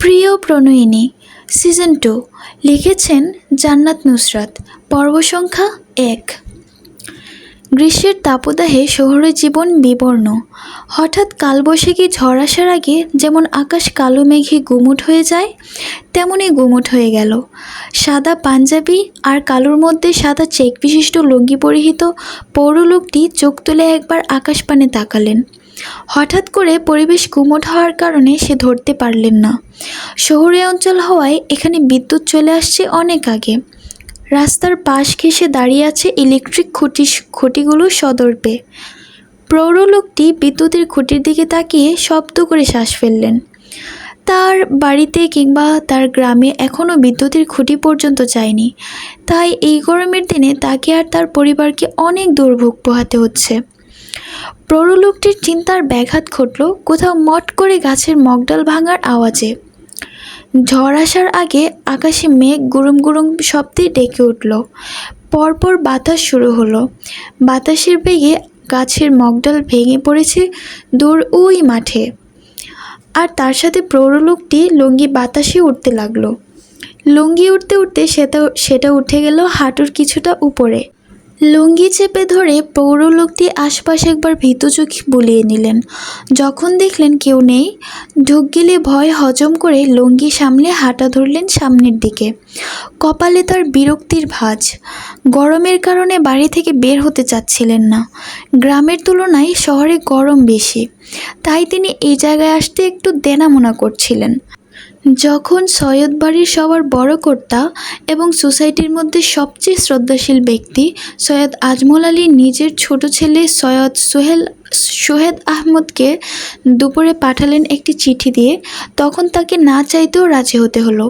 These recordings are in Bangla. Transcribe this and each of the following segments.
প্রিয় প্রণয়িনী সিজন 2 লিখেছেন জান্নাত নুসরাত। পর্ব সংখ্যা 1। গ্রীষ্মের তাপদাহে শহরের জীবন বিবর্ণ। হঠাৎ কালবৈশাখী ঝড় আসার আগে যেমন আকাশ কালো মেঘে গুমুট হয়ে যায়, তেমনই গুমুট হয়ে গেল। সাদা পাঞ্জাবি আর কালোর মধ্যে সাদা চেক বিশিষ্ট লুঙ্গি পরিহিত পৌরলোকটি চোখ তুলে একবার আকাশপানে তাকালেন। হঠাৎ করে পরিবেশ গুমোট হওয়ার কারণে সে ধরতে পারলেন না। শহুরে অঞ্চল হওয়ায় এখানে বিদ্যুৎ চলে আসছে অনেক আগে। রাস্তার পাশ ঘেঁষে দাঁড়িয়ে আছে ইলেকট্রিক খুঁটিগুলো সদর্পে। প্রৌঢ়লোকটি বিদ্যুতের খুঁটির দিকে তাকিয়ে শব্দ করে শ্বাস ফেললেন। তার বাড়িতে কিংবা তার গ্রামে এখনও বিদ্যুতের খুঁটি পর্যন্ত যায়নি, তাই এই গরমের দিনে তাকে আর তার পরিবারকে অনেক দুর্ভোগ পোহাতে হচ্ছে। প্রৌঢ়লোকটির চিন্তার ব্যাঘাত ঘটল কোথাও মট করে গাছের মগডাল ভাঙার আওয়াজে। ঝড় আসার আগে আকাশে মেঘ গুরুম গুরুম শব্দে ডেকে উঠল। পরপর বাতাস শুরু হলো। বাতাসের বেগে গাছের মগডাল ভেঙে পড়েছে দূর ওই মাঠে। আর তার সাথে প্রৌঢ়লোকটি লুঙ্গি বাতাসে উঠতে লাগলো। লুঙ্গি উঠতে উঠতে সেটা উঠে গেল হাঁটুর কিছুটা উপরে। লুঙ্গি চেপে ধরে প্রৌঢ়লোকটি আশপাশ একবার ভীতু চোখ বুলিয়ে নিলেন। যখন দেখলেন কেউ নেই, ঢুক গেলে ভয় হজম করে লুঙ্গি সামলে হাঁটা ধরলেন সামনের দিকে। কপালে তার বিরক্তির ভাঁজ। গরমের কারণে বাড়ি থেকে বের হতে চাচ্ছিলেন না। গ্রামের তুলনায় শহরে গরম বেশি, তাই তিনি এই জায়গায় আসতে একটু দেনামোনা করছিলেন। যখন সৈয়দ বাড়ির সবার বড় কর্তা এবং সোসাইটির মধ্যে সবচেয়ে শ্রদ্ধাশীল ব্যক্তি সৈয়দ আজমল আলী নিজের ছোট ছেলে সৈয়দ সোহেদ আহমদকে দুপুরে পাঠালেন একটি চিঠি দিয়ে, তখন তাকে না চাইতেও রাজি হতে হলো।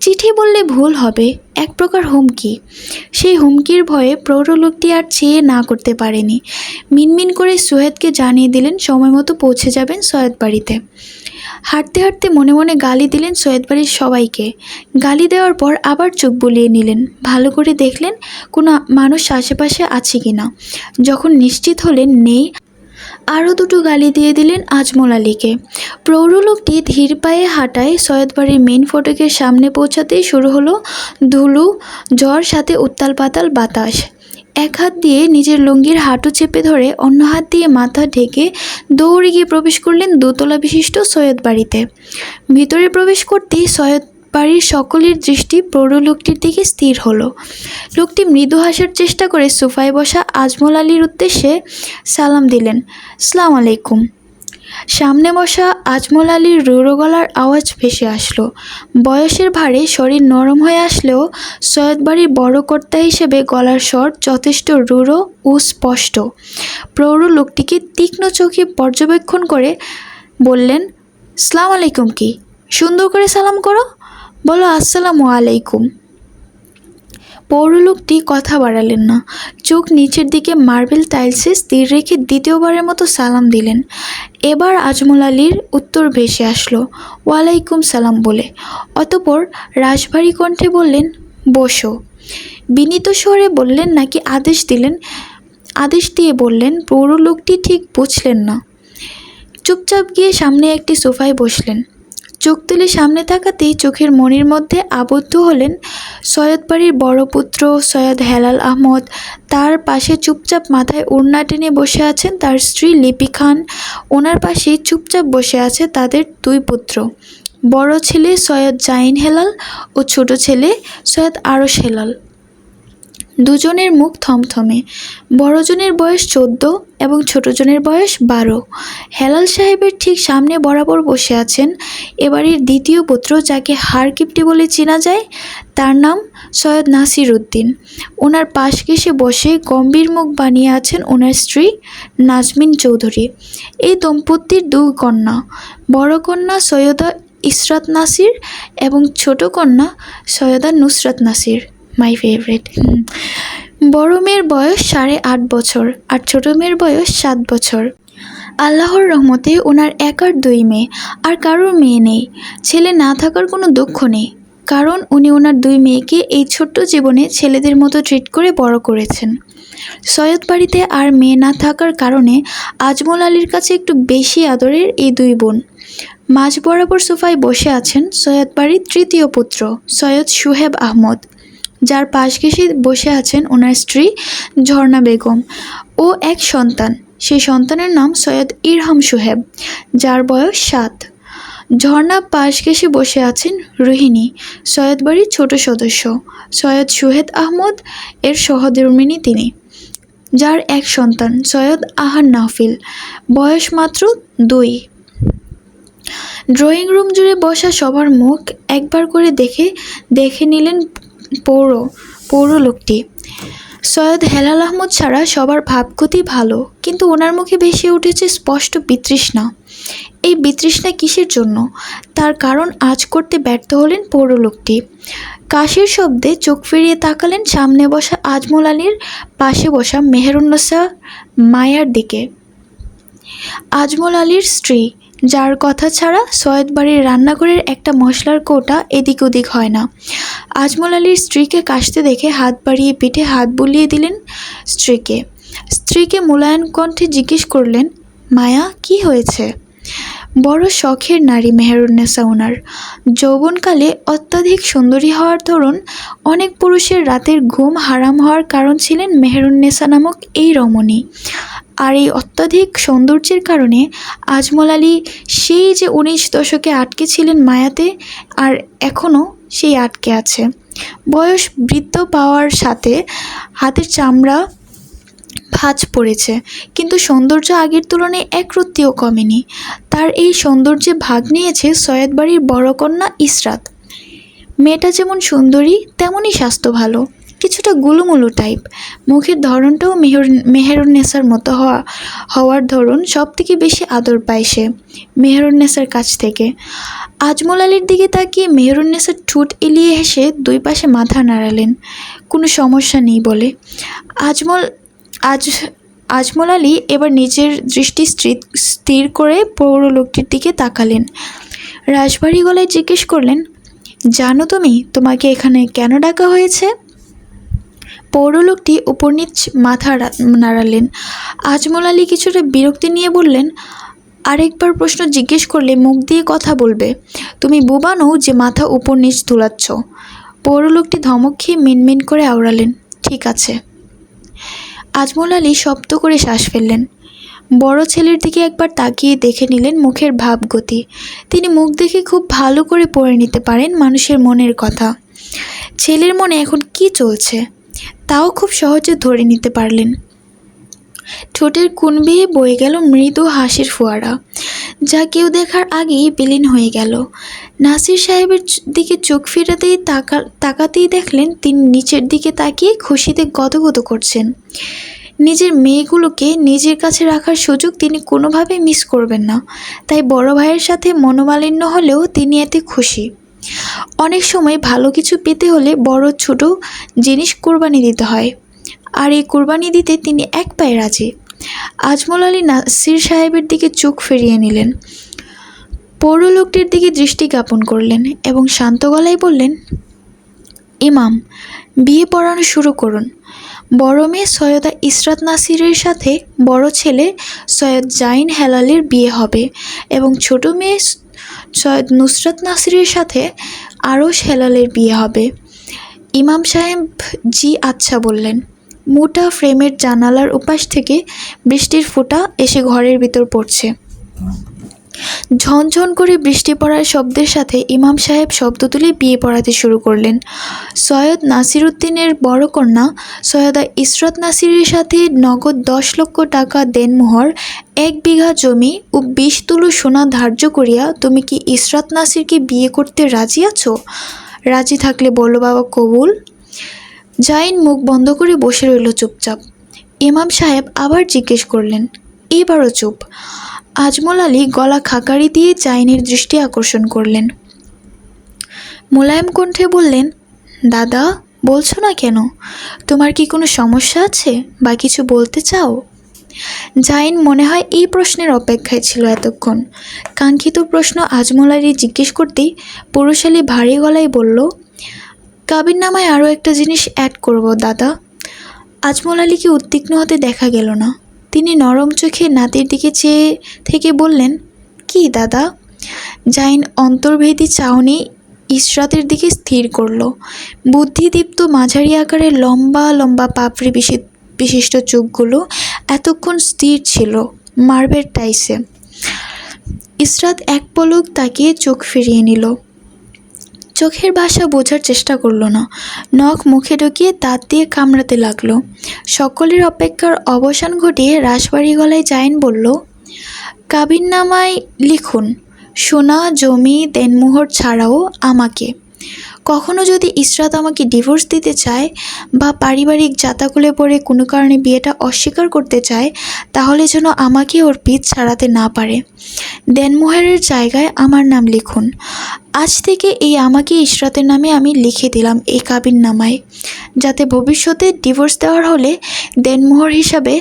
চিঠি বললে ভুল হবে, এক প্রকার হুমকি। সেই হুমকির ভয়ে প্রৌঢ়লোকটি আর চেয়ে না করতে পারেনি। মিনমিন করে সোহেদকে জানিয়ে দিলেন সময় মতো পৌঁছে যাবেন সৈয়দ বাড়িতে। হাঁটতে হাঁটতে মনে মনে গালি দিলেন সৈয়দ বাড়ির সবাইকে। গালি দেওয়ার পর আবার চোখ বুলিয়ে নিলেন, ভালো করে দেখলেন কোনো মানুষ আশেপাশে আছে কিনা। যখন নিশ্চিত হলেন নেই, আরও দুটো গালি দিয়ে দিলেন আজমল আলীকে। প্রৌঢ়লোকটি ধীর পায়ে হাঁটায় সৈয়দ বাড়ির মেইন ফটকের সামনে পৌঁছাতেই শুরু হলো ধুলো, ঝড়, সাথে উত্তাল পাতাল বাতাস। এক হাত দিয়ে নিজের লুঙ্গির হাঁটু চেপে ধরে অন্য হাত দিয়ে মাথা ঢেকে দৌড়ে গিয়ে প্রবেশ করলেন দোতলা বিশিষ্ট সৈয়দ বাড়িতে। ভিতরে প্রবেশ করতেই সৈয়দ বাড়ির সকলের দৃষ্টি প্রৌঢ়লোকটির দিকে স্থির হলো। লোকটি মৃদু হাসার চেষ্টা করে সোফায় বসা আজমল আলীর উদ্দেশ্যে সালাম দিলেন, আসসালামু আলাইকুম। সামনে বসা আজমল আলীর রুড়ো গলার আওয়াজ ভেসে আসলো। বয়সের ভারে শরীর নরম হয়ে আসলেও সৈয়দ বাড়ির বড় কর্তা হিসেবে গলার স্বর যথেষ্ট রুড়ো ও স্পষ্ট। প্রৌঢ় লোকটিকে তীক্ষ্ণ চোখে পর্যবেক্ষণ করে বললেন, আসসালামু আলাইকুম। কি সুন্দর করে সালাম করো, বলো আসসালামু আলাইকুম। পৌরলোকটি কথা বাড়ালেন না, চোখ নিচের দিকে মার্বেল টাইলসে স্থির রেখে দ্বিতীয়বারের মতো সালাম দিলেন। এবার আজমল আলীর উত্তর ভেসে আসলো, ওয়ালাইকুম সালাম বলে। অতঃপর রাশভারী কণ্ঠে বললেন, বসো। বিনীত স্বরে বললেন নাকি আদেশ দিয়ে বললেন, পৌরলোকটি ঠিক বুঝলেন না। চুপচাপ গিয়ে সামনে একটি সোফায় বসলেন। চোখ তুলে সামনে তাকাতেই চোখের মনির মধ্যে আবদ্ধ হলেন সৈয়দ বাড়ির বড় পুত্র সৈয়দ হেলাল আহমদ। তার পাশে চুপচাপ মাথায় ওড়না টেনে বসে আছেন তার স্ত্রী লিপি খান। ওনার পাশেই চুপচাপ বসে আছে তাদের দুই পুত্র, বড় ছেলে সৈয়দ জাইন হেলাল ও ছোট ছেলে সৈয়দ আরশ হেলাল। দুজনের মুখ থমথমে। বড়জনের বয়স 14 এবং ছোটজনের বয়স 12। হেলাল সাহেবের ঠিক সামনে বরাবর বসে আছেন এবাড়ির দ্বিতীয় পুত্র, যাকে হারকিপটি বলে চেনা যায়। তার নাম সৈয়দ নাসির উদ্দিন। ওনার পাশ ঘেঁষে বসে গম্ভীর মুখ বানিয়ে আছেন ওনার স্ত্রী নাজমিন চৌধুরী। এই দম্পতির দুই কন্যা, বড় কন্যা সৈয়দা ইসরাত নাসির এবং ছোট কন্যা সৈয়দা নুসরাত নাসির, মাই ফেভারিট। বড় মেয়ের বয়স 8.5 বছর আর ছোট মেয়ের বয়স 7 বছর। আল্লাহর রহমতে ওনার একার 2 মেয়ে, আর কারোর মেয়ে নেই। ছেলে না থাকার কোনো দুঃখ নেই, কারণ উনি ওনার 2 মেয়েকে এই ছোট্ট জীবনে ছেলেদের মতো ট্রিট করে বড় করেছেন। সৈয়দ বাড়িতে আর মেয়ে না থাকার কারণে আজমল আলীর কাছে একটু বেশি আদরের এই দুই বোন। মাঝ বরাবর সোফায় বসে আছেন সৈয়দ বাড়ির তৃতীয় পুত্র সৈয়দ সুহেব আহমদ, যার পাশ ঘেঁষে বসে আছেন ওনার স্ত্রী ঝর্ণা বেগম ও এক সন্তান। সেই সন্তানের নাম সৈয়দ ইরহাম সুহেব, যার বয়স 7। ঝর্ণা পাশ ঘেঁষে বসে আছেন রোহিণী, সৈয়দ বাড়ির ছোট সদস্য। সৈয়দ সুহেদ আহমদ এর সহধর্মিণী তিনি, যার এক সন্তান সৈয়দ আহান নাফিল, বয়স মাত্র 2। ড্রয়িং রুম জুড়ে বসা সবার মুখ একবার করে দেখে নিলেন পৌর লোকটি। সৈয়দ হেলাল আহমদ ছাড়া সবার ভাবগতি ভালো, কিন্তু ওনার মুখে ভেসে উঠেছে স্পষ্ট বিতৃষ্ণা। এই বিতৃষ্ণা কিসের জন্য, তার কারণ আজ করতে ব্যর্থ হলেন পৌর লোকটি। কাশির শব্দে চোখ ফিরিয়ে তাকালেন সামনে বসা আজমল আলীর পাশে বসা মেহেরুন্নেসা মায়ার দিকে। আজমল আলীর স্ত্রী, যার কথা ছাড়া সৈয়দ বাড়ির রান্নাঘরের একটা মশলার কৌটা এদিক ওদিক হয় না। আজমল আলীর স্ত্রীকে কাশতে দেখে হাত বাড়িয়ে পিঠে হাত বুলিয়ে দিলেন স্ত্রীকে মোলায়েম কণ্ঠে জিজ্ঞেস করলেন, মায়া, কি হয়েছে? বড় শখের নারী মেহেরুন্নেসা ওনার। যৌবনকালে অত্যাধিক সুন্দরী হওয়ার দরুন অনেক পুরুষের রাতের ঘুম হারাম হওয়ার কারণ ছিলেন মেহেরুন্নেসা নামক এই রমণী। আর এই অত্যাধিক সৌন্দর্যের কারণে আজমল আলী সেই যে 19 দশকে আটকে ছিলেন মায়াতে, আর এখনও সেই আটকে আছে। বয়স বৃদ্ধ পাওয়ার সাথে হাতের চামড়া ভাঁজ পড়েছে, কিন্তু সৌন্দর্য আগের তুলনায় একরত্তিও কমেনি। তার এই সৌন্দর্যে ভাগ নিয়েছে সৈয়দ বাড়ির বড় কন্যা ইসরাত। মেয়েটা যেমন সুন্দরী তেমনই স্বাস্থ্য ভালো, কিছুটা গুলুমুলু টাইপ। মুখের ধরনটাও মেহেরুন্নেসার মতো হওয়ার ধরুন সব থেকে বেশি আদর পায় সে মেহেরুন্নেসার কাছ থেকে। আজমল আলীর দিকে তাকিয়ে মেহেরুন্নেসার ঠোঁট এলিয়ে হেসে দুই পাশে মাথা নাড়ালেন, কোনো সমস্যা নেই বলে। আজমল আলী এবার নিজের দৃষ্টি স্থির করে পৌর লোকটির দিকে তাকালেন। রাশভারী গলায় জিজ্ঞেস করলেন, জানো তুমি তোমাকে এখানে কেন ডাকা হয়েছে? পৌর লোকটি উপর নিচ মাথা নাড়ালেন। আজমল আলী কিছুটা বিরক্তি নিয়ে বললেন, আরেকবার প্রশ্ন জিজ্ঞেস করলে মুখ দিয়ে কথা বলবে। তুমি বোবা নও যে মাথা উপর নিচ দুলাচ্ছ। পৌর লোকটি ধমক খেয়ে মিনমিন করে আওড়ালেন, ঠিক আছে। আজমল আলী শব্দ করে শ্বাস ফেললেন। বড় ছেলের দিকে একবার তাকিয়ে দেখে নিলেন মুখের ভাবগতি। তিনি মুখ দেখে খুব ভালো করে পড়ে নিতে পারেন মানুষের মনের কথা। ছেলের মনে এখন কি চলছে তাও খুব সহজে ধরে নিতে পারলেন। ঠোঁটের কোণ বেয়ে বয়ে গেল মৃদু হাসির ফোয়ারা, যা কেউ দেখার আগেই বিলীন হয়ে গেল। নাসির সাহেবের দিকে চোখ ফেরাতেই তাকাতেই দেখলেন তিনি নিচের দিকে তাকিয়ে খুশিতে গদগদ করছেন। নিজের মেয়েগুলোকে নিজের কাছে রাখার সুযোগ তিনি কোনোভাবেই মিস করবেন না, তাই বড় ভাইয়ের সাথে মনোমালিন্য হলেও তিনি এতে খুশি। অনেক সময় ভালো কিছু পেতে হলে বড় ছোট জিনিস কোরবানি দিতে হয়, আর এই কোরবানি দিতে তিনি এক পায়ে রাজি। আজমল আলী নাসির সাহেবের দিকে চোখ ফিরিয়ে নিলেন, পৌর লোকটির দিকে দৃষ্টি জ্ঞাপন করলেন এবং শান্ত গলায় বললেন, ইমাম, বিয়ে পড়ানো শুরু করুন। বড় মেয়ে সৈয়দা ইসরাত নাসিরের সাথে বড় ছেলে সৈয়দ জাইন হেলালের বিয়ে হবে এবং ছোট মেয়ে সৈয়দ নুসরাত নাসিরের সাথে আরশ হেলালের বিয়ে হবে। ইমাম সাহেব জি আচ্ছা বললেন। মোটা ফ্রেমের জানালার উপাস থেকে বৃষ্টির ফোঁটা এসে ঘরের ভিতর পড়ছে। ঝনঝন করে বৃষ্টি পড়ার শব্দের সাথে ইমাম সাহেব শব্দ তুলে বিয়ে পড়াতে শুরু করলেন। সৈয়দ নাসির উদ্দিনের বড় কন্যা সৈয়দা ইসরাত নাসিরের সাথে নগদ 10 লক্ষ টাকা দেনমোহর, 1 বিঘা জমি ও 20 তুলো সোনা ধার্য করিয়া তুমি কি ইসরাত নাসিরকে বিয়ে করতে রাজি আছো? রাজি থাকলে বলো বাবা কবুল। জাইন মুখ বন্ধ করে বসে রইল চুপচাপ। ইমাম সাহেব আবার জিজ্ঞেস করলেন, এবারও চুপ। আজমল আলী গলা খাকারি দিয়ে জাইনের দৃষ্টি আকর্ষণ করলেন। মোলায়েম কণ্ঠে বললেন, দাদা, বলছো না কেন? তোমার কি কোনো সমস্যা আছে বা কিছু বলতে চাও? জাইন মনে হয় এই প্রশ্নের অপেক্ষায় ছিল এতক্ষণ। কাঙ্ক্ষিত প্রশ্ন আজমল আলী জিজ্ঞেস করতেই পুরুষালী ভারী গলায় বলল, কাবিননামায় আরও একটা জিনিস অ্যাড করব দাদা। আজমল আলীকে উদ্বিগ্ন হতে দেখা গেল না। তিনি নরম চোখে নাতির দিকে চেয়ে থেকে বললেন, কি দাদা? জাইন অন্তর্ভেদী চাহনি ইশরাতের দিকে স্থির করল। বুদ্ধিদীপ্ত মাঝারি আকারের লম্বা লম্বা পাপড়ি বিশিষ্ট চোখগুলো এতক্ষণ স্থির ছিল মার্বেল টাইসে। ইশরাত এক পলক তাকিয়ে চোখ ফিরিয়ে নিল। চোখের ভাষা বোঝার চেষ্টা করল না। নখ মুখে ঢুকিয়ে দাঁত দিয়ে কামড়াতে লাগলো। সকলের অপেক্ষার অবসান ঘটিয়ে রাশবাড়ি গলায় জাইন বলল, কাবিননামায় লিখুন, সোনা জমি দেনমোহর ছাড়াও আমাকে। কখনো যদি ইশরাত আমাকে ডিভোর্স দিতে চায় বা পারিবারিক জাতাকলে পড়ে কোনো কারণে বিয়েটা অস্বীকার করতে চায়, তাহলে যেন আমাকে ওর পিঠ ছাড়াতে না পারে। দেনমোহরের জায়গায় আমার নাম লিখুন। আজ থেকে এই আমাকে ইশরাতের নামে আমি লিখে দিলাম এই কাবিননামায়, যাতে ভবিষ্যতে ডিভোর্স দেওয়ার হলে দেনমোহর হিসাবে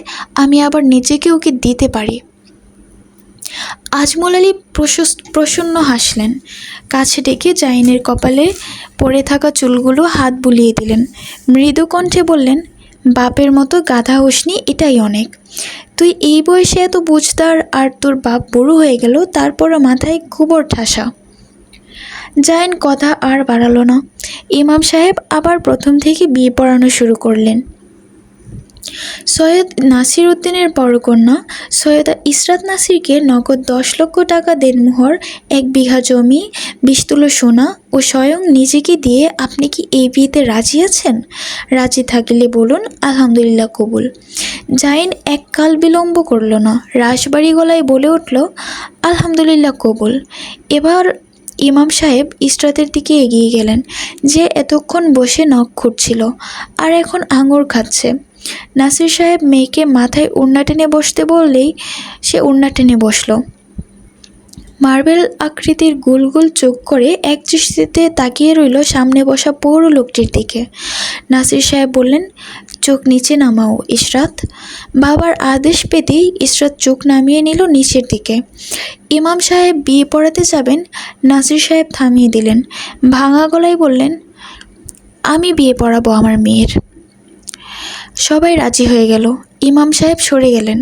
আমি আবার নিজেকে ওকে দিতে পারি। আজমল আলী প্রসন্ন হাসলেন। কাছে ডেকে জাইনের কপালে পড়ে থাকা চুলগুলো হাত বুলিয়ে দিলেন। মৃদু কণ্ঠে বললেন, বাপের মতো গাধা হোসনি, এটাই অনেক। তুই এই বয়সে এত বুঝদার, আর তোর বাপ বুড়ো হয়ে গেল, তারপরও মাথায় গোবর ঠাসা। জাইন কথা আর বাড়ালো না। ইমাম সাহেব আবার প্রথম থেকে বিয়ে পড়ানো শুরু করলেন। সৈয়দ নাসির উদ্দিনের বড় কন্যা সৈয়দা ইশরাত নাসিরকে নগদ 10 লক্ষ টাকা দেনমোহর, 1 বিঘা জমি, 20 তুলো সোনা ও স্বয়ং নিজেকে দিয়ে আপনি কি এই বিয়েতে রাজি আছেন? রাজি থাকলে বলুন আলহামদুলিল্লাহ কবুল। জাইন এক কাল বিলম্ব করল না, রাশবাড়ি গলায় বলে উঠল, আলহামদুলিল্লাহ কবুল। এবার ইমাম সাহেব ইশরাতের দিকে এগিয়ে গেলেন, যে এতক্ষণ বসে নখ খুঁটছিল আর এখন আঙুর খাচ্ছে। নাসির সাহেব মেয়েকে মাথায় ওড়না টেনে বসতে বললেই সে ওড়না টেনে বসল। মার্বেল আকৃতির গোল গোল চোখ করে এক দৃষ্টিতে তাকিয়ে রইল সামনে বসা পৌর লোকটির দিকে। নাসির সাহেব বললেন, চোখ নিচে নামাও ইশরাত। বাবার আদেশ পেতেই ইশরাত চোখ নামিয়ে নিল নিচের দিকে। ইমাম সাহেব বিয়ে পড়াতে যাবেন, নাসির সাহেব থামিয়ে দিলেন। ভাঙা গলায় বললেন, আমি বিয়ে পড়াবো আমার মেয়ের। সবাই রাজি হয়ে গেল। ইমাম সাহেব সরে গেলেন,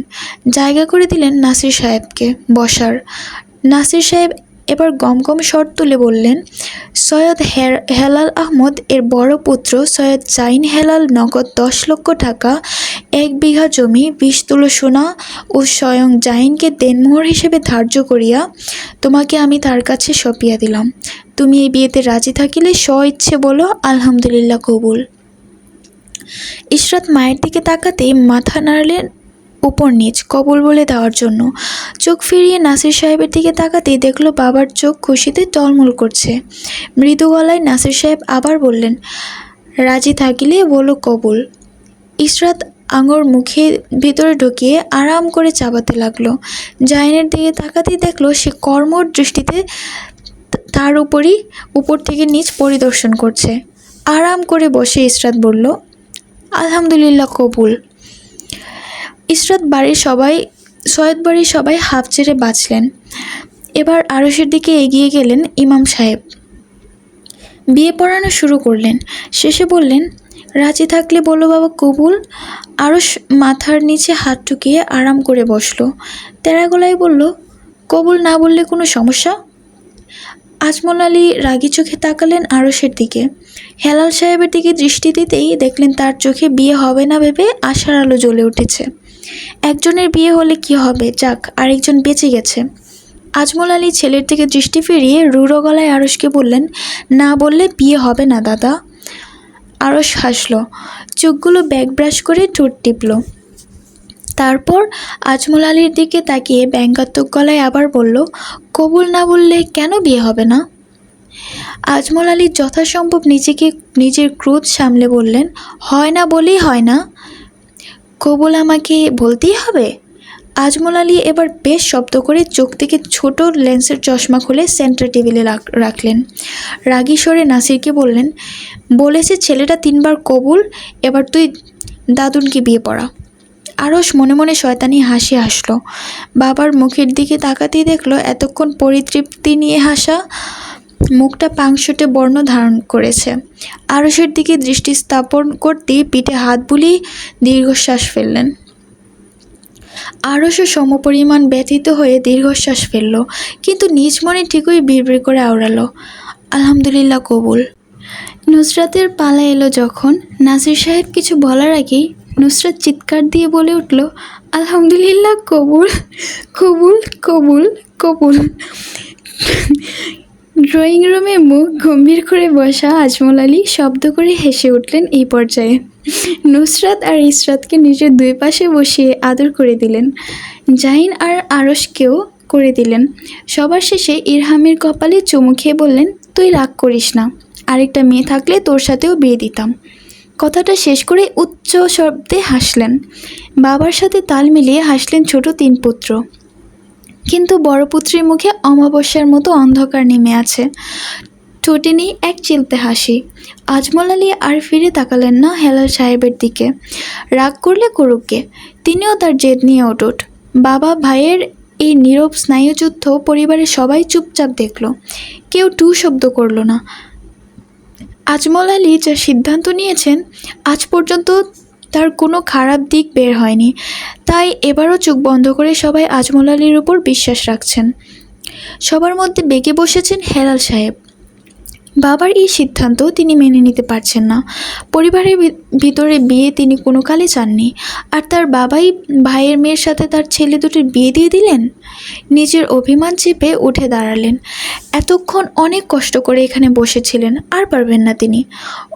জায়গা করে দিলেন নাসির সাহেবকে বসার। নাসির সাহেব এবার গমগম স্বর তুলে বললেন, সৈয়দ হেলাল আহমদ এর বড় পুত্র সৈয়দ জাইন হেলাল নগদ 10 লক্ষ টাকা, 1 বিঘা জমি, 20 তুলো সোনা ও স্বয়ং জাইনকে দেনমোহর হিসেবে ধার্য করিয়া তোমাকে আমি তার কাছে সঁপিয়া দিলাম। তুমি এই বিয়েতে রাজি থাকিলে স্ব-ইচ্ছে বলো আলহামদুলিল্লাহ কবুল। ইশরাত মায়ের দিকে তাকাতেই মাথা নাড়লেন উপর নিচ কবুল বলে দেওয়ার জন্য। চোখ ফিরিয়ে নাসির সাহেবের দিকে তাকাতেই দেখলো বাবার চোখ খুশিতে টলমল করছে। মৃদু গলায় নাসির সাহেব আবার বললেন, রাজি থাকিলে বলো কবুল। ইশরাত আঙুর মুখে ভিতরে ঢুকিয়ে আরাম করে চাবাতে লাগলো। জাইনের দিকে তাকাতেই দেখলো সে কর্মর দৃষ্টিতে তার উপর থেকে নিচ পরিদর্শন করছে। আরাম করে বসে ইশরাত বলল, আলহামদুলিল্লাহ কবুল। ইশরাত সৈয়দ বাড়ির সবাই হাফ ছেড়ে বাঁচলেন। এবার আরশের দিকে এগিয়ে গেলেন ইমাম সাহেব। বিয়ে পড়ানো শুরু করলেন। শেষে বললেন, রাজি থাকলে বলো বাবা কবুল। আরশ মাথার নিচে হাত ঠুকিয়ে আরাম করে বসল। তেরা গলায় বলল, কবুল না বললে কোনো সমস্যা? আজমল আলী রাগী চোখে তাকালেন আরশের দিকে। হেলাল সাহেবের দিকে দৃষ্টি দিতেই দেখলেন তার চোখে বিয়ে হবে না ভেবে আশার আলো জ্বলে উঠেছে। একজনের বিয়ে হলে কি হবে, যাক আরেকজন বেঁচে গেছে। আজমল আলী ছেলের দিকে দৃষ্টি ফিরিয়ে রুড়ো গলায় আরশকে বললেন, না বললে বিয়ে হবে না দাদা। আরশ হাসল, চোখগুলো ব্যাক ব্রাশ করে ঠোঁট টিপল। তারপর আজমল আলীর দিকে তাকিয়ে ব্যঙ্গাত্মক গলায় আবার বলল, কবুল না বললে কেন বিয়ে হবে না? আজমল আলী যথাসম্ভব নিজের ক্রোধ সামলে বললেন, হয় না বলেই হয় না, কবুল আমাকে বলতেই হবে। আজমল আলী এবার বেশ শব্দ করে চোখ থেকে ছোট লেন্সের চশমা খুলে সেন্টার টেবিলে রাখলেন। রাগী স্বরে নাসিরকে বললেন, বলেছে ছেলেটা 3 বার কবুল, এবার তুই দাদুনকে বিয়ে পড়া। আরশ মনে মনে শয়তানি হাসি হাসল। বাবার মুখের দিকে তাকাতেই দেখলো এতক্ষণ পরিতৃপ্তি নিয়ে হাসা মুখটা পাংশুটে বর্ণ ধারণ করেছে। আরশের দিকে দৃষ্টি স্থাপন করতেই পিঠে হাত বুলিয়ে দীর্ঘশ্বাস ফেললেন। আরশও সমপরিমাণ ব্যথিত হয়ে দীর্ঘশ্বাস ফেলল, কিন্তু নিজ মনে ঠিকই বিড়বিড় করে আওড়ালো, আলহামদুলিল্লাহ কবুল। নুসরাতের পালা এলো যখন, নাসির সাহেব কিছু বলার আগেই নুসরাত চিৎকার দিয়ে বলে উঠল, আলহামদুলিল্লাহ কবুল, কবুল, কবুল, কবুল। ড্রয়িং রুমে মুখ গম্ভীর করে বসা আজমল আলী শব্দ করে হেসে উঠলেন এই পর্যায়ে। নুসরাত আর ইসরাতকে নিজের দুই পাশে বসিয়ে আদর করে দিলেন। জাহিন আর আরশকেও করে দিলেন। সবার শেষে ইরহামের কপালে চুমু খেয়ে বললেন, তুই রাগ করিস না, আরেকটা মেয়ে থাকলে তোর সাথেও বিয়ে দিতাম। কথাটা শেষ করে উচ্চ শব্দে হাসলেন। বাবার সাথে তাল মিলিয়ে হাসলেন ছোট তিন পুত্র। কিন্তু বড় পুত্রের মুখে অমাবস্যার মতো অন্ধকার নেমে আছে, ঠোঁটে নেই এক চিলতে হাসি। আজমল আলী আর ফিরে তাকালেন না হেলাল সাহেবের দিকে। রাগ করলে করুককে, তিনিও তার জেদ নিয়ে অটুট। বাবা ভাইয়ের এই নীরব স্নায়ুযুদ্ধ পরিবারের সবাই চুপচাপ দেখল, কেউ টু শব্দ করল না। আজমল আলী যা সিদ্ধান্ত নিয়েছেন আজ পর্যন্ত তার কোনো খারাপ দিক বের হয়নি, তাই এবারও চোখ বন্ধ করে সবাই আজমল আলীর উপর বিশ্বাস রাখছেন। সবার মধ্যে বেঁকে বসেছেন হেলাল সাহেব। বাবার এই সিদ্ধান্ত তিনি মেনে নিতে পারছেন না। পরিবারের ভিতরে বিয়ে তিনি কোনো কালে চাননি, আর তার বাবাই ভাইয়ের মেয়ের সাথে তার ছেলে দুটির বিয়ে দিয়ে দিলেন। নিজের অভিমান চেপে উঠে দাঁড়ালেন। এতক্ষণ অনেক কষ্ট করে এখানে বসেছিলেন, আর পারবেন না তিনি।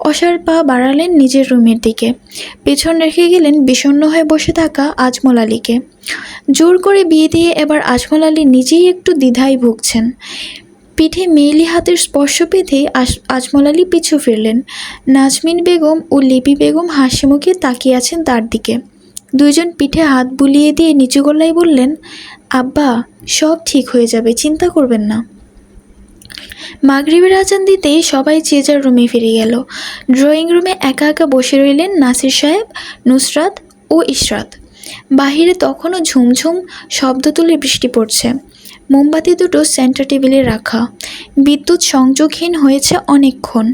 অসার পা বাড়ালেন নিজের রুমের দিকে, পেছন রেখে গেলেন বিষণ্ণ হয়ে বসে থাকা আজমল আলীকে। জোর করে বিয়ে দিয়ে এবার আজমল আলী নিজেই একটু দ্বিধায় ভুগছেন। পিঠে মেয়েলি হাতের স্পর্শ পেতেই আজমল আলী পিছু ফিরলেন। নাজমিন বেগম ও লিপি বেগম হাসি মুখে তাকিয়ে আছেন তার দিকে। দুইজন পিঠে হাত বুলিয়ে দিয়ে নিচু গলায় বললেন, আব্বা, সব ঠিক হয়ে যাবে, চিন্তা করবেন না। মাগরিবের আজান দিতেই সবাই যে যার রুমে ফিরে গেল। ড্রয়িং রুমে একা একা বসে রইলেন নাসির সাহেব, নুসরাত ও ইশরাত। বাহিরে তখনও ঝুমঝুম শব্দ তুলে বৃষ্টি পড়ছে। মোমবাতি দুটো সেন্টার টেবিলে রাখা। বিদ্যুৎ সংযোগহীন হয়েছে অনেকক্ষণ।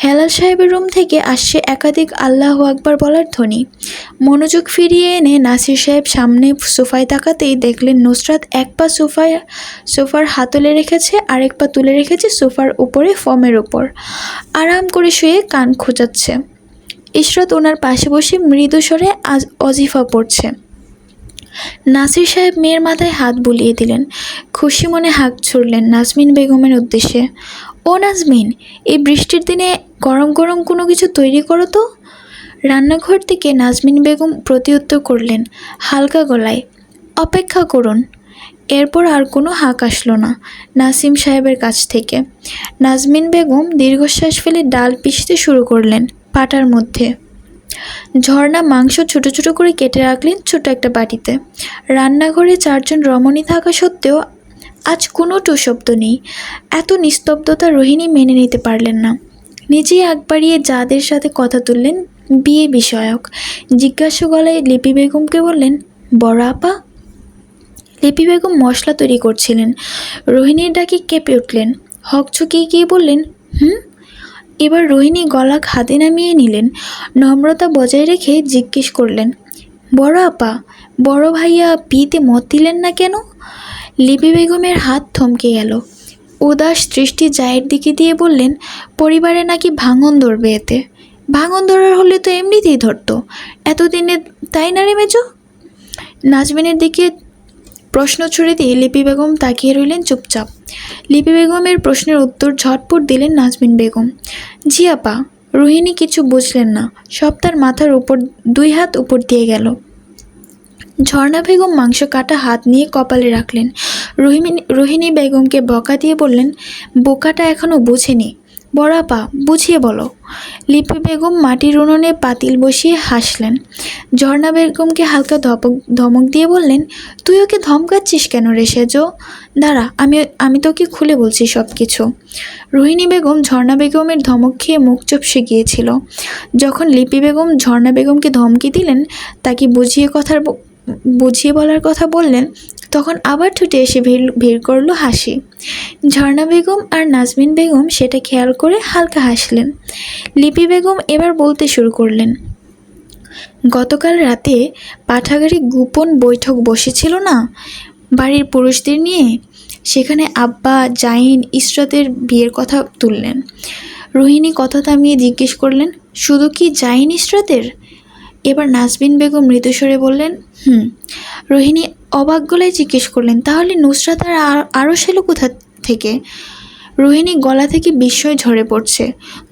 হেলাল সাহেবের রুম থেকে আসছে একাধিক আল্লাহু আকবার বলার ধ্বনি। মনোযোগ ফিরিয়ে এনে নাসির সাহেব সামনে সোফায় তাকাতেই দেখলেন নুসরাত এক পা সোফার হাতলে রেখেছে, আরেক পা তুলে রেখেছে সোফার উপরে ফর্মের উপর, আরাম করে শুয়ে কান খোঁচাচ্ছে। ইশরাত ওনার পাশে বসে মৃদু স্বরে অজিফা পড়ছে। নাসির সাহেব মেয়ের মাথায় হাত বুলিয়ে দিলেন। খুশি মনে হাঁক ছুড়লেন নাজমিন বেগমের উদ্দেশ্যে, ও নাজমিন, এই বৃষ্টির দিনে গরম গরম কোনো কিছু তৈরি করো তো। রান্নাঘর থেকে নাজমিন বেগম প্রতিউত্তর করলেন হালকা গলায়, অপেক্ষা করুন। এরপর আর কোনো হাঁক আসলো না নাসিম সাহেবের কাছ থেকে। নাজমিন বেগম দীর্ঘশ্বাস ফেলে ডাল পিষতে শুরু করলেন পাটার মধ্যে। ঝর্ণা মাংস ছোট ছোট করে কেটে রাখলেন ছোট একটা বাটিতে। রান্নাঘরে চারজন রমণী থাকা সত্ত্বেও আজ কোনো টু শব্দ নেই। এত নিস্তব্ধতা রোহিণী মেনে নিতে পারলেন না। নিজেই আগ বাড়িয়ে যাদের সাথে কথা তুললেন বিয়ে বিষয়ক। জিজ্ঞাসা গলায় লিপি বেগমকে বললেন, বড় আপা। লিপি বেগম মশলা তৈরি করছিলেন। রোহিণীর ডাকে কেঁপে উঠলেন, হকচকিয়ে গিয়ে বললেন, হুম। এবার রোহিণী গলা খাদে নামিয়ে নিলেন। নম্রতা বজায় রেখে জিজ্ঞেস করলেন, বড় আপা, বড় ভাইয়া বিয়েতে মত দিলেন না কেন? লিপি বেগমের হাত থমকে গেল। উদাস দৃষ্টি জায়ের দিকে দিয়ে বললেন, পরিবারে নাকি ভাঙন ধরবে এতে। ভাঙন ধরার হলে তো এমনিতেই ধরতো এতদিনে, তাই না রে মেজো? নাজমিনের দিকে প্রশ্ন ছুড়ে দিয়ে লিপি বেগম তাকিয়ে রইলেন চুপচাপ। লিপি বেগমের প্রশ্নের উত্তর ঝটপট দিলেন নাজমিন বেগম, জি আপা। রোহিণী কিছু বুঝলেন না, সব তার মাথার উপর, দুই হাত উপর দিয়ে গেল। ঝর্ণা বেগম মাংস কাটা হাত নিয়ে কপালে রাখলেন। রোহিণী বেগমকে বকা দিয়ে বললেন, বোকাটা এখনও বুঝেনি, বড় আপা বুঝিয়ে বলো। লিপি বেগম মাটির উনুনে পাতিল বসিয়ে হাসলেন। ঝর্ণা বেগমকে হালকা ধমক দিয়ে বললেন, তুই ওকে ধমকাচ্ছিস কেন রে সেজো? দাঁড়া, আমি তোকে খুলে বলছি সব কিছু। রোহিণী বেগম ঝর্ণা বেগমের ধমক খেয়ে মুখ চুপসে গিয়েছিল। যখন লিপি বেগম ঝর্ণা বেগমকে ধমকি দিলেন, তাকে বুঝিয়ে বলার কথা বললেন, তখন আবার ছুটে এসে ভিড় করলো হাসি। ঝর্ণা বেগম আর নাজমিন বেগম সেটা খেয়াল করে হালকা হাসলেন। লিপি বেগম এবার বলতে শুরু করলেন, গতকাল রাতে পাঠাগারে গোপন বৈঠক বসেছিল না বাড়ির পুরুষদের নিয়ে, সেখানে আব্বা জাহিন ইসরাতের বিয়ের কথা তুললেন। রোহিণী কথা থামিয়ে জিজ্ঞেস করলেন, শুধু কি জাহিন ইসরাতের? এবার নাজমিন বেগম মৃদুস্বরে বললেন, রোহিণী অবাক গলায় জিজ্ঞেস করলেন, তাহলে নুসরাত আর আরশ এলো কোথা থেকে? রোহিণী গলা থেকে বিস্ময় ঝরে পড়ছে।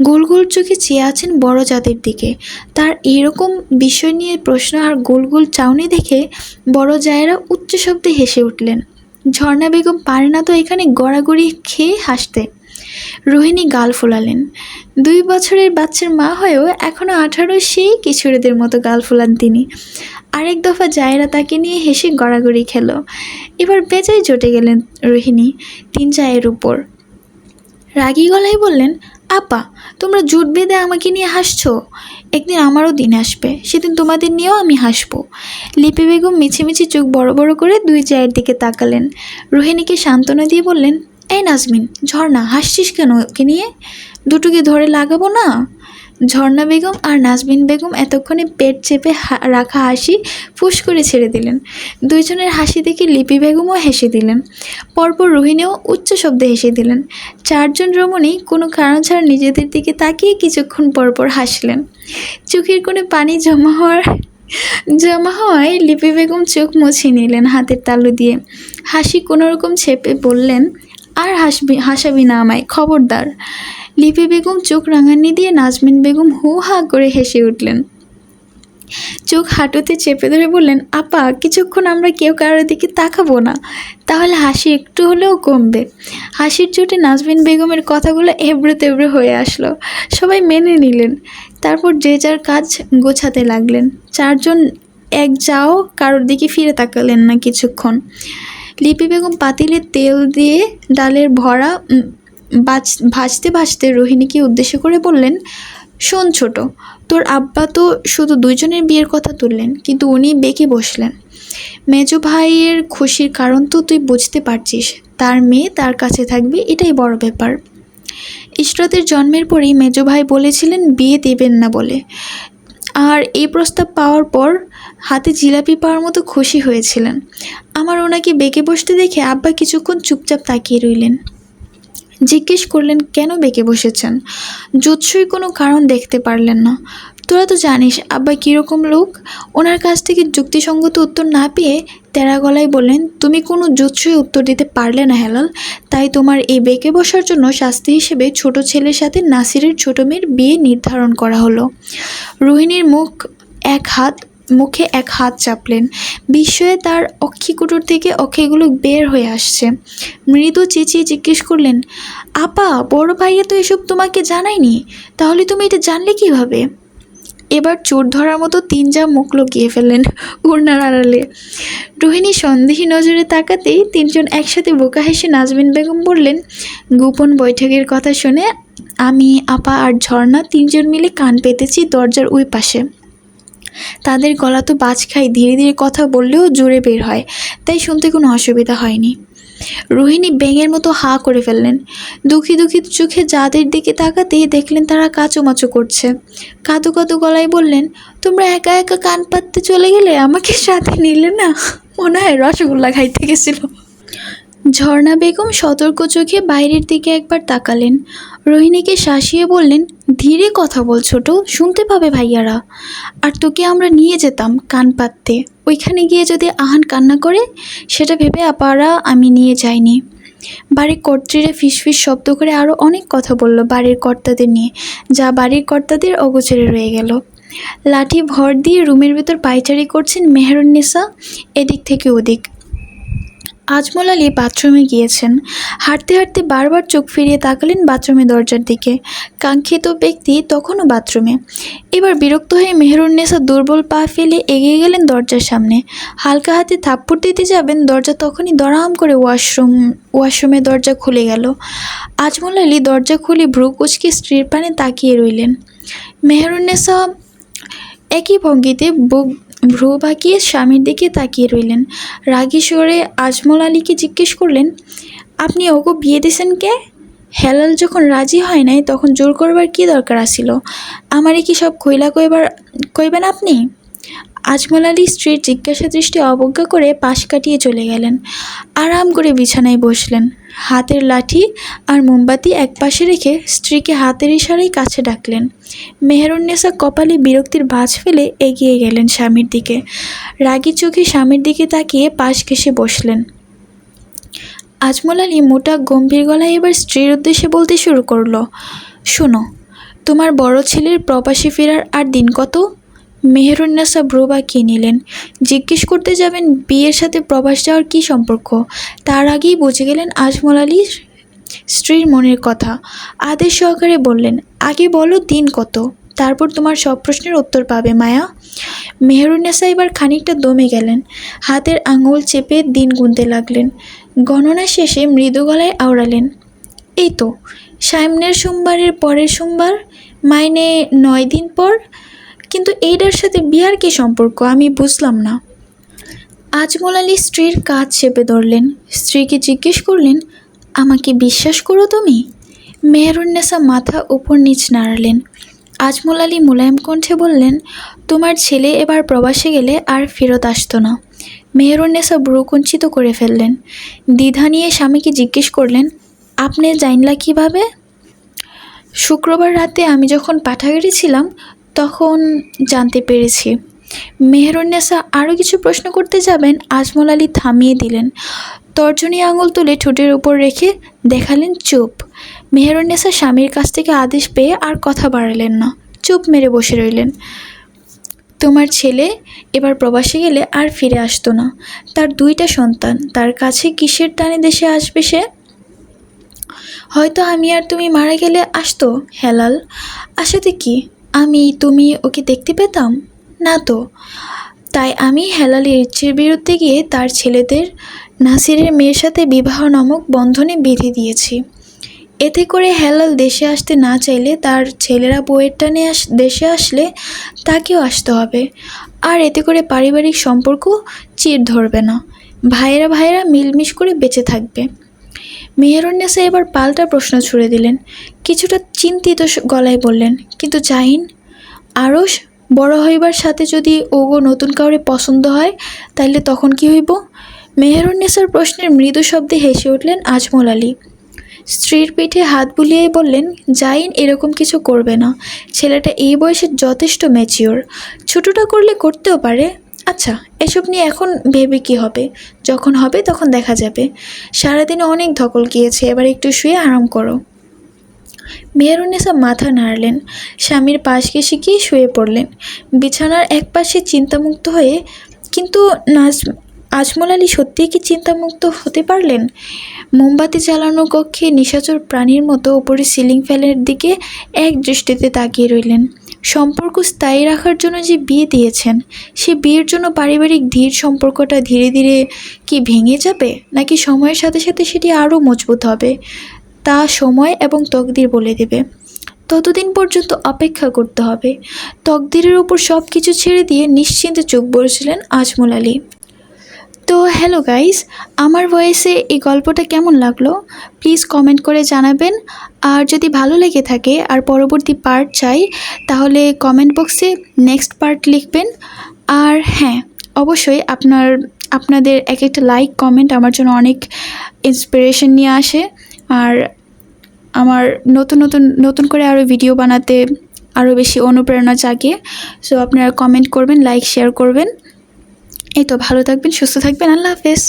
গোল গোল চোখে চেয়ে আছেন বড় জাতের দিকে। তার এরকম বিষয় নিয়ে প্রশ্ন আর গোল গোল চাউনি দেখে বড় জায়েরা উচ্চ শব্দে হেসে উঠলেন। ঝর্ণা বেগম পারে না তো এখানে গড়াগড়ি খেয়ে হাসতে। রোহিণী গাল ফোলালেন। 2 বছরের বাচ্চার মা হয়েও এখনও 18 সেই কিশোরীদের মতো গাল ফোলান তিনি। আরেক দফা জায়েরা তাকে নিয়ে হেসে গড়াগড়ি খেল। এবার বেজায় জটে গেলেন রোহিণী 3 জায়ের উপর। রাগী গলায় বললেন, আপা তোমরা জোট বেঁধে আমাকে নিয়ে হাসছো, একদিন আমারও দিন আসবে, সেদিন তোমাদের নিয়েও আমি হাসবো। লিপি বেগম মিছিমিছি চোখ বড় বড় করে 2 জায়ের দিকে তাকালেন। রোহিণীকে সান্ত্বনা দিয়ে বললেন, এই নাজমিন, ঝর্ণা, হাসছিস কেন ওকে নিয়ে? দুটোকে ধরে লাগাবো না? ঝর্ণা বেগম আর নাজমিন বেগম এতক্ষণে পেট চেপে রাখা হাসি ফুস করে ছেড়ে দিলেন। দুইজনের হাসি দেখে লিপি বেগমও হেসে দিলেন। পরপর রোহিণীও উচ্চ শব্দে হেসে দিলেন। 4 জন রমণী কোনো কারণ ছাড়া নিজেদের দিকে তাকিয়ে কিছুক্ষণ পরপর হাসলেন। চোখের কোণে পানি জমা হওয়ায় লিপি বেগম চোখ মুছে নিলেন হাতের তালু দিয়ে। হাসি কোনোরকম ছেপে বললেন, আর হাসাবি না আমায়, খবরদার। লিপি বেগম চোখ রাঙানি দিয়ে নাজমিন বেগম হু হা করে হেসে উঠলেন। চোখ হাঁটুতে চেপে ধরে বললেন, আপা কিছুক্ষণ আমরা কেউ কারোর দিকে তাকাবো না, তাহলে হাসি একটু হলেও কমবে। হাসির চোটে নাজমিন বেগমের কথাগুলো এবড়ো তেবড়ো হয়ে আসলো। সবাই মেনে নিলেন। তারপর যে যার কাজ গোছাতে লাগলেন। 4 জন এক যাও কারোর দিকে ফিরে তাকালেন না কিছুক্ষণ। লিপি বেগম পাতিলে তেল দিয়ে ডালের ভরা ভাজতে ভাজতে রোহিণীকে উদ্দেশ্য করে বললেন, শোন ছোট, তোর আব্বা তো শুধু 2 জনের বিয়ের কথা তুললেন, কিন্তু উনি বেঁকে বসলেন। মেজো ভাইয়ের খুশির কারণ তো তুই বুঝতে পারছিস, তার মেয়ে তার কাছে থাকবে, এটাই বড় ব্যাপার। ইশরাতের জন্মের পরেই মেজো ভাই বলেছিলেন বিয়ে দেবেন না বলে, আর এই প্রস্তাব পাওয়ার পর হাতে জিলাপি পাওয়ার মতো খুশি হয়েছিলেন। আমার ওনাকে বেঁকে বসতে দেখে আব্বা কিছুক্ষণ চুপচাপ তাকিয়ে রইলেন। জিজ্ঞেস করলেন, কেন বেঁকে বসেছেন? জুৎসই কোনো কারণ দেখতে পারলেন না। তোরা তো জানিস আব্বা কীরকম লোক। ওনার কাছ থেকে যুক্তিসঙ্গত উত্তর না পেয়ে তেরা গলায় বললেন, তুমি কোনো জুৎসই উত্তর দিতে পারলে না হেলাল, তাই তোমার এই বেঁকে বসার জন্য শাস্তি হিসেবে ছোট ছেলের সাথে নাসিরের ছোট মেয়ের বিয়ে নির্ধারণ করা হলো। রোহিণীর মুখে এক হাত চাপলেন। বিস্ময়ে তার অক্ষিকুটুর থেকে অক্ষিগুলো বের হয়ে আসছে। মৃদু চেঁচিয়ে জিজ্ঞেস করলেন, আপা বড় ভাইয়া তো এসব তোমাকে জানায়নি, তাহলে তুমি এটা জানলে কিভাবে? এবার চোর ধরার মতো 3 যা মুখ লুকিয়ে ফেললেন ওড়নার আড়ালে। রোহিণী সন্দেহী নজরে তাকাতেই 3 জন একসাথে বোকা হেসে নাজমিন বেগম বললেন, গোপন বৈঠকের কথা শুনে আমি, আপা আর ঝর্ণা 3 জন মিলে কান পেতেছি দরজার ওই পাশে। তাদের গলা তো বাজ খায়, ধীরে ধীরে কথা বললেও জোরে বের হয়, তাই শুনতে কোনো অসুবিধা হয়নি। রোহিণী ব্যাঙের মতো হা করে ফেললেন। দুঃখী দুঃখী চোখে যাদের দিকে তাকাতেই দেখলেন তারা কাচুমাচু করছে। কাঁদো কাঁদো গলায় বললেন, তোমরা একা একা কান পাততে চলে গেলে, আমাকে সাথে নিলে না? মনে হয় রসগোল্লা খাইতে গেছিল। ঝর্ণা বেগম সতর্ক চোখে বাইরের দিকে একবার তাকালেন। রোহিণীকে শাসিয়ে বললেন, ধীরে কথা বল ছোট, শুনতে পাবে ভাইয়ারা। আর তোকে আমরা নিয়ে যেতাম কান পাততে, ওইখানে গিয়ে যদি আহান কান্না করে, সেটা ভেবে আপারা আমি নিয়ে যাইনি। বাড়ির কর্ত্রীরা ফিসফিস শব্দ করে আরও অনেক কথা বলল বাড়ির কর্তাদের নিয়ে, যা বাড়ির কর্তাদের অগোচরে রয়ে গেল। লাঠি ভর দিয়ে রুমের ভেতর পায়চারি করছেন মেহেরুন্নেসা এদিক থেকে ওদিক। আজমল আলী বাথরুমে গিয়েছেন। হাঁটতে হাঁটতে বারবার চোখ ফিরিয়ে তাকালেন বাথরুমের দরজার দিকে। কাঙ্ক্ষিত ব্যক্তি তখনও বাথরুমে। এবার বিরক্ত হয়ে মেহেরুন্নেসা দুর্বল পা ফেলে এগিয়ে গেলেন দরজার সামনে। হালকা হাতে থাপ্পড় দিতে যাবেন, দরজা তখনই দড়াম করে ওয়াশরুমের দরজা খুলে গেল। আজমল আলী দরজা খুলে ভ্রু কুঁচকে স্ত্রীর পানে তাকিয়ে রইলেন। মেহেরুন্নেসা একই ভঙ্গিতে বুক ভ্রু বাঁকিয়ে স্বামীর দিকে তাকিয়ে রইলেন। রাগী স্বরে আজমল আলীকে জিজ্ঞেস করলেন, আপনি ওকে বিয়ে দিছেন কে? হেলাল যখন রাজি হয় নাই তখন জোর করবার কি দরকার আছিল? আমারে কি সব খইলা কইবেন আপনি? আজমল আলী স্ত্রীর জিজ্ঞাসা দৃষ্টি অবজ্ঞা করে পাশ কাটিয়ে চলে গেলেন। আরাম করে বিছানায় বসলেন। হাতের লাঠি আর মোমবাতি একপাশে রেখে স্ত্রীকে হাতের ইশারায় কাছে ডাকলেন। মেহেরুন্নেসা কপালে বিরক্তির ভাঁজ ফেলে এগিয়ে গেলেন স্বামীর দিকে। রাগী চোখে স্বামীর দিকে তাকিয়ে পাশ ঘেঁষে বসলেন। আজমল আলী মোটা গম্ভীর গলায় এবার স্ত্রীর উদ্দেশ্যে বলতে শুরু করলো, শোনো, তোমার বড় ছেলের প্রবাসী ফেরার আর দিন কত? মেহেরুন্নেসা ভ্রু বাঁকিয়ে নিলেন। জিজ্ঞেস করতে যাবেন বিয়ের সাথে প্রবাস যাওয়ার কী সম্পর্ক, তার আগেই বুঝে গেলেন আজমল আলীর স্ত্রীর মনের কথা। আদেশ সহকারে বললেন, আগে বলো দিন কত, তারপর তোমার সব প্রশ্নের উত্তর পাবে মায়া। মেহেরুন্নেসা এবার খানিকটা দমে গেলেন। হাতের আঙুল চেপে দিন গুনতে লাগলেন। গণনা শেষে মৃদু গলায় আওড়ালেন, এই তো সামনের সোমবারের পরের সোমবার, মাইনে 9 দিন পর। কিন্তু এইটার সাথে বিয়ার কী সম্পর্ক আমি বুঝলাম না। আজমল আলী স্ত্রীর কাজ চেপে ধরলেন। স্ত্রীকে জিজ্ঞেস করলেন, আমাকে বিশ্বাস করো তুমি? মেহেরুন্নেসা মাথা উপর নিচ নাড়ালেন। আজমল আলী মোলায়েম কণ্ঠে বললেন, তোমার ছেলে এবার প্রবাসে গেলে আর ফেরত আসতো না। মেহেরুন্নেসা ভ্রু কুঞ্চিত করে ফেললেন। দ্বিধা নিয়ে স্বামীকে জিজ্ঞেস করলেন, আপনি জানলা কিভাবে? শুক্রবার রাতে আমি যখন পাঠাগারে ছিলাম তখন জানতে পেরেছি। মেহেরুন্নেসা আরও কিছু প্রশ্ন করতে যাবেন, আজমল আলী থামিয়ে দিলেন। তর্জনী আঙুল তুলে ঠোঁটের উপর রেখে দেখালেন চুপ। মেহেরুন্নেসা স্বামীর কাছ থেকে আদেশ পেয়ে আর কথা বাড়ালেন না, চুপ মেরে বসে রইলেন। তোমার ছেলে এবার প্রবাসে গেলে আর ফিরে আসতো না। তার 2টা সন্তান, তার কাছে কিসের টানে দেশে আসবে সে? হয়তো আমি আর তুমি মারা গেলে আসতো হেলাল। আসাতে কি তুমি ওকে দেখতে পেতাম না তো? তাই আমি হেলালের ইচ্ছের বিরুদ্ধে গিয়ে তার ছেলেদের নাসিরের মেয়ের সাথে বিবাহ নামক বন্ধনে বেঁধে দিয়েছি। এতে করে হেলাল দেশে আসতে না চাইলে তার ছেলেরা বউয়ের টানে দেশে আসলে তাকেও আসতে হবে। আর এতে করে পারিবারিক সম্পর্ক চির ধরবে না। ভাইয়েরা মিলমিশ করে বেঁচে থাকবে। মেহেরুন্নেসা এবার পাল্টা প্রশ্ন ছুড়ে দিলেন। কিছুটা চিন্তিত গলায় বললেন, কিন্তু জাহিন আরও বড় হইবার সাথে যদি ওগো নতুন কাউরে পছন্দ হয় তাইলে তখন কি হইব? মেহেরুন্নেসার প্রশ্নের মৃদু শব্দে হেসে উঠলেন আজমল আলী। স্ত্রীর পিঠে হাত বুলিয়ে বললেন, জাহিন এরকম কিছু করবে না। ছেলেটা এই বয়সে যথেষ্ট ম্যাচিওর। ছোটোটা করলে করতেও পারে। আচ্ছা, এসব নিয়ে এখন ভেবে কি হবে? যখন হবে তখন দেখা যাবে। সারাদিনে অনেক ধকল গিয়েছে, এবার একটু শুয়ে আরাম করো। মেহেরুন্নেসা মাথা নাড়লেন। স্বামীর পাশ ঘেঁষে গিয়ে শুয়ে পড়লেন বিছানার একপাশে চিন্তামুক্ত হয়ে। কিন্তু আজমল আলী সত্যিই কি চিন্তামুক্ত হতে পারলেন? মোমবাতি জ্বালানো কক্ষে নিশাচর প্রাণীর মতো উপরে সিলিং ফ্যানের দিকে এক দৃষ্টিতে তাকিয়ে রইলেন। সম্পর্ক স্থায়ী রাখার জন্য যে বিয়ে দিয়েছেন, সে বিয়ের জন্য পারিবারিক ধীর সম্পর্কটা ধীরে ধীরে কি ভেঙে যাবে, নাকি সময়ের সাথে সাথে সেটি আরও মজবুত হবে? তা সময় এবং তকদির বলে দেবে। ততদিন পর্যন্ত অপেক্ষা করতে হবে। তকদিরের উপর সব কিছু ছেড়ে দিয়ে নিশ্চিন্তে চোখ বসেছিলেন আজমল আলী। তো হ্যালো গাইস, আমার ভয়েসে এই গল্পটা কেমন লাগলো প্লিজ কমেন্ট করে জানাবেন। আর যদি ভালো লেগে থাকে আর পরবর্তী পার্ট চাই তাহলে কমেন্ট বক্সে নেক্সট পার্ট লিখবেন। আর হ্যাঁ, অবশ্যই আপনাদের এক একটা লাইক কমেন্ট আমার জন্য অনেক ইন্সপিরেশন নিয়ে আসে। আর আমার নতুন করে আরও ভিডিও বানাতে আরও বেশি অনুপ্রেরণা জাগে। সো আপনারা কমেন্ট করবেন, লাইক শেয়ার করবেন। এই তো, ভালো থাকবেন, সুস্থ থাকবেন, আল্লাহ হাফেজ।